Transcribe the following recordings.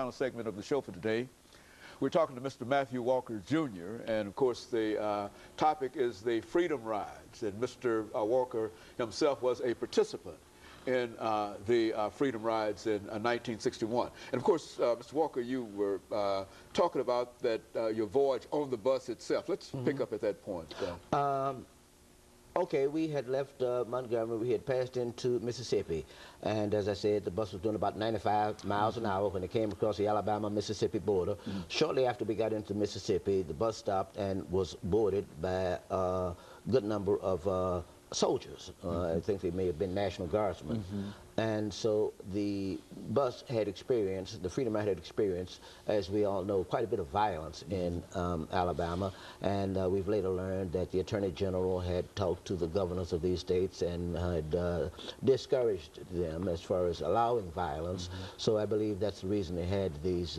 Final segment of the show for today. We're talking to Mr. Matthew Walker Jr., and of course the topic is the Freedom Rides, and Mr. Walker himself was a participant in the Freedom Rides in 1961. And of course, Mr. Walker, you were talking about that your voyage on the bus itself. Let's pick up at that point. Okay, we had left Montgomery, we had passed into Mississippi, and as I said, the bus was doing about 95 miles an hour when it came across the Alabama-Mississippi border. Shortly after we got into Mississippi, the bus stopped and was boarded by a good number of soldiers. I think they may have been National Guardsmen. And so the bus had experienced, the Freedom Ride had experienced, as we all know, quite a bit of violence in Alabama. And we've later learned that the Attorney General had talked to the governors of these states and had discouraged them as far as allowing violence. So I believe that's the reason they had these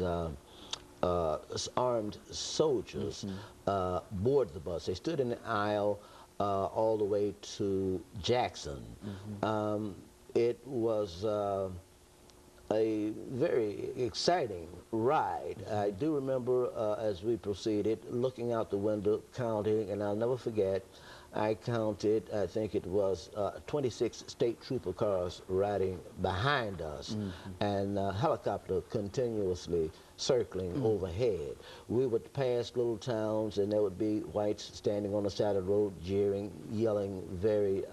armed soldiers board the bus. They stood in the aisle all the way to Jackson. It was a very exciting ride. I do remember as we proceeded, looking out the window, counting, and I'll never forget, I counted, I think it was 26 state trooper cars riding behind us, and a helicopter continuously circling overhead. We would pass little towns, and there would be whites standing on the side of the road, jeering, yelling very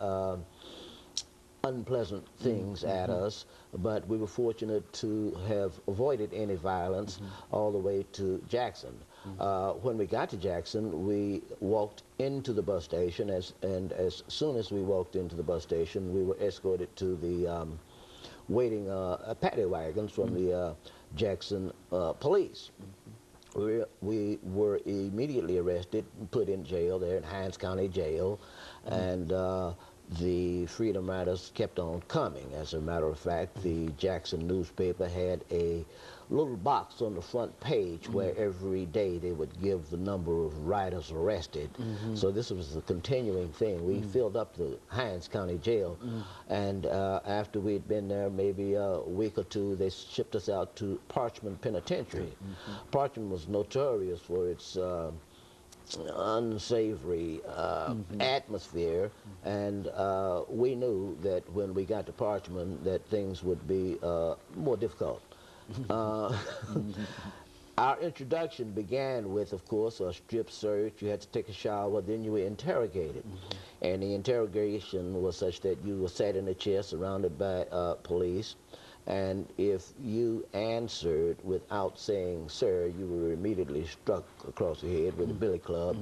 unpleasant things at us, but we were fortunate to have avoided any violence all the way to Jackson. When we got to Jackson, we walked into the bus station, and as soon as we walked into the bus station, we were escorted to the waiting paddy wagons from the Jackson police. We were immediately arrested and put in jail there in Hinds County Jail, and the Freedom Riders kept on coming. As a matter of fact, the Jackson newspaper had a little box on the front page where every day they would give the number of riders arrested. So this was a continuing thing. We filled up the Hinds County Jail, and after we'd been there maybe a week or two, they shipped us out to Parchman Penitentiary. Parchman was notorious for its unsavory atmosphere, and we knew that when we got to Parchman that things would be more difficult. Our introduction began with, of course, a strip search. You had to take a shower, then you were interrogated. And the interrogation was such that you were sat in a chair surrounded by police, and if you answered without saying sir, you were immediately struck across the head with a billy club.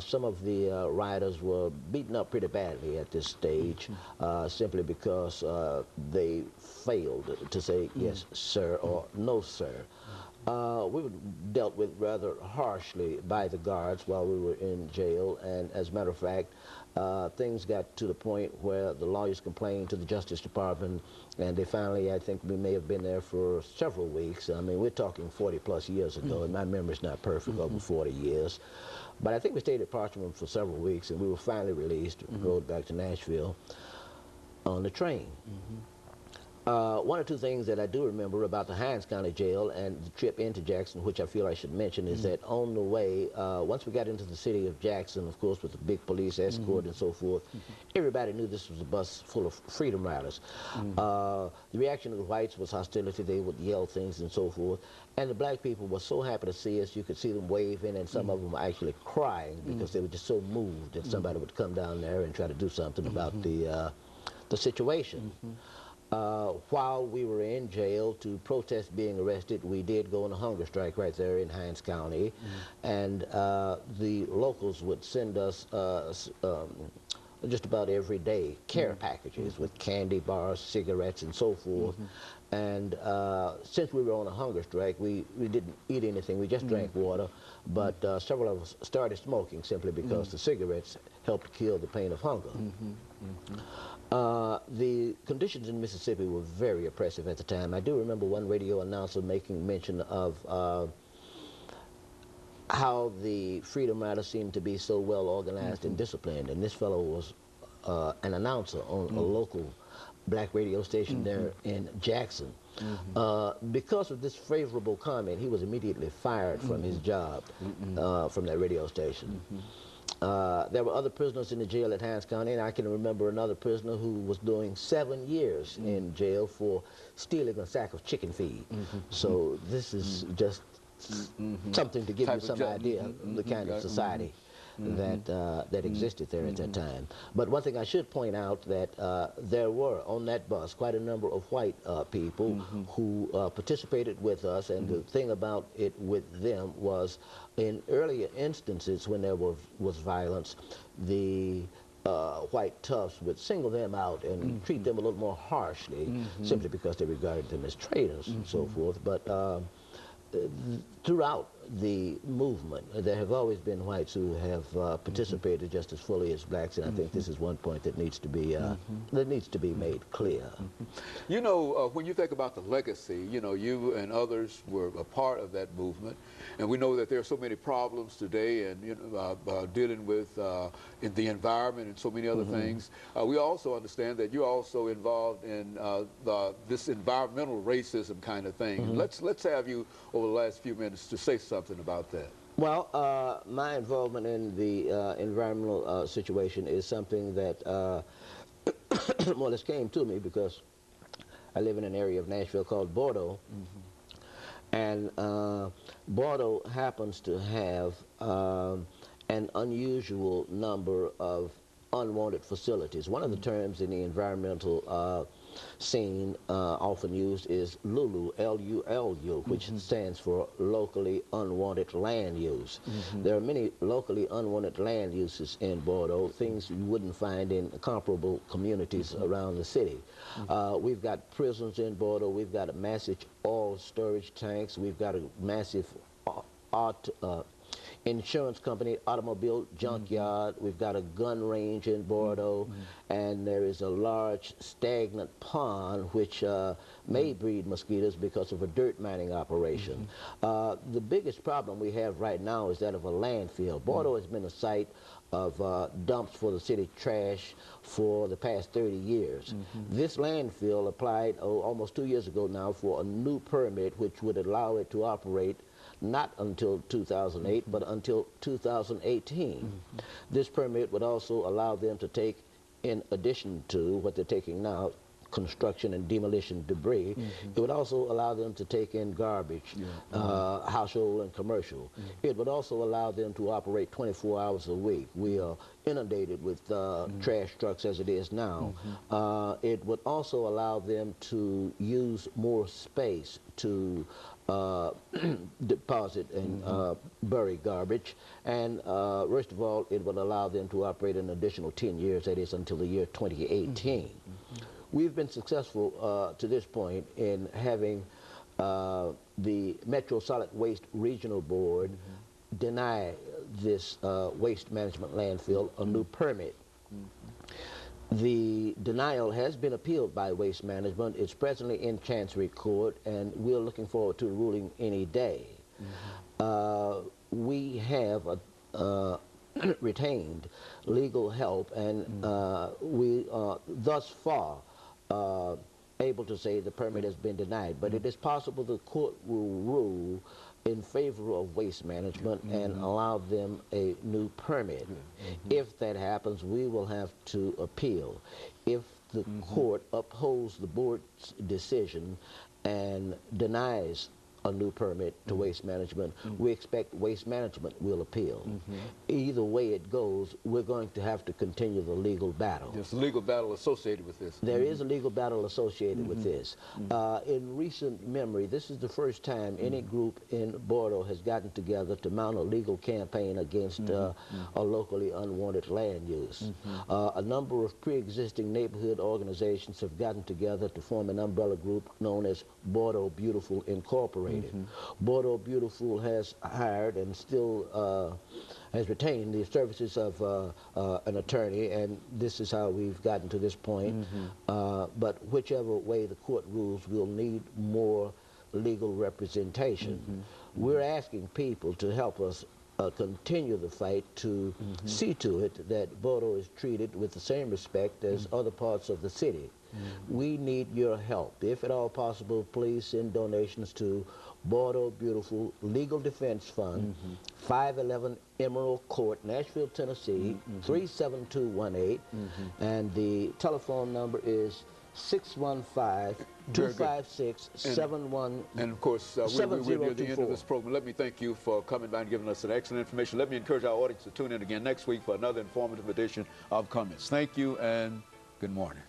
Some of the riders were beaten up pretty badly at this stage, simply because they failed to say yes sir or no sir. We were dealt with rather harshly by the guards while we were in jail, and as a matter of fact, things got to the point where the lawyers complained to the Justice Department, and they finally, I think we may have been there for several weeks. I mean, we're talking 40+ years ago, and my memory's not perfect, over 40 years. But I think we stayed at Parchman for several weeks, and we were finally released, rode back to Nashville on the train. One or two things that I do remember about the Hinds County Jail and the trip into Jackson, which I feel I should mention, is that on the way, once we got into the city of Jackson, of course, with the big police escort and so forth, everybody knew this was a bus full of Freedom Riders. The reaction of the whites was hostility. They would yell things and so forth. And the black people were so happy to see us. You could see them waving, and some of them were actually crying because they were just so moved that somebody would come down there and try to do something about the situation. While we were in jail to protest being arrested, we did go on a hunger strike right there in Hinds County, and the locals would send us just about every day care packages with candy bars, cigarettes, and so forth. And since we were on a hunger strike, we didn't eat anything. We just drank water, but several of us started smoking simply because the cigarettes helped kill the pain of hunger. The conditions in Mississippi were very oppressive at the time. I do remember one radio announcer making mention of how the Freedom Riders seemed to be so well organized and disciplined, and this fellow was an announcer on a local black radio station there in Jackson. Because of this favorable comment, he was immediately fired from his job from that radio station. There were other prisoners in the jail at Hines County, and I can remember another prisoner who was doing 7 years in jail for stealing a sack of chicken feed. So this is just something to give you some idea of the kind of society that existed there at that time. But one thing I should point out that there were on that bus quite a number of white people who participated with us, and the thing about it with them was in earlier instances when there was violence, the white toughs would single them out and treat them a little more harshly simply because they regarded them as traitors and so forth. But throughout the movement, there have always been whites who have participated just as fully as blacks, and I think this is one point that needs to be made clear. You know, when you think about the legacy, you know, you and others were a part of that movement, and we know that there are so many problems today, and you know, dealing with in the environment and so many other things. We also understand that you're also involved in this environmental racism kind of thing. Let's have you over the last few minutes to say something about that. Well, my involvement in the environmental situation is something that more or less came to me because I live in an area of Nashville called Bordeaux, and Bordeaux happens to have an unusual number of unwanted facilities. One of the terms in the environmental scene often used is LULU, L-U-L-U, which stands for locally unwanted land use. There are many locally unwanted land uses in Bordeaux, things you wouldn't find in comparable communities around the city. We've got prisons in Bordeaux, we've got a massive oil storage tanks, we've got a massive insurance company, automobile junkyard, we've got a gun range in Bordeaux, and there is a large stagnant pond which may breed mosquitoes because of a dirt mining operation. The biggest problem we have right now is that of a landfill. Bordeaux has been a site of dumps for the city trash for the past 30 years. This landfill applied almost 2 years ago now for a new permit which would allow it to operate not until 2008, but until 2018. This permit would also allow them to take, in addition to what they're taking now, construction and demolition debris, it would also allow them to take in garbage, household and commercial. It would also allow them to operate 24 hours a week. We are inundated with trash trucks as it is now. It would also allow them to use more space to deposit and bury garbage, and worst of all, it would allow them to operate an additional 10 years, that is until the year 2018. We've been successful to this point in having the Metro Solid Waste Regional Board deny this waste management landfill a new permit. The denial has been appealed by Waste Management. It's presently in Chancery Court, and we're looking forward to a ruling any day. We have retained legal help, and we are thus far able to say the permit has been denied. But it is possible the court will rule in favor of Waste Management and allow them a new permit. If that happens, we will have to appeal. If the court upholds the board's decision and denies a new permit to Waste Management, we expect Waste Management will appeal. Either way it goes, we're going to have to continue the legal battle. There's a legal battle associated with this. There is a legal battle associated with this. In recent memory, this is the first time any group in Bordeaux has gotten together to mount a legal campaign against a locally unwanted land use. A number of pre-existing neighborhood organizations have gotten together to form an umbrella group known as Bordeaux Beautiful Incorporated. Bordeaux Beautiful has hired and still has retained the services of an attorney, and this is how we've gotten to this point. But whichever way the court rules, we'll need more legal representation. We're asking people to help us continue the fight to see to it that Bordeaux is treated with the same respect as other parts of the city. We need your help. If at all possible, please send donations to Bordeaux Beautiful Legal Defense Fund, 511 Emerald Court, Nashville, Tennessee, 37218, and the telephone number is 615-256-71. And of course, we're near the end of this program. Let me thank you for coming by and giving us some excellent information. Let me encourage our audience to tune in again next week for another informative edition of Comments. Thank you and good morning.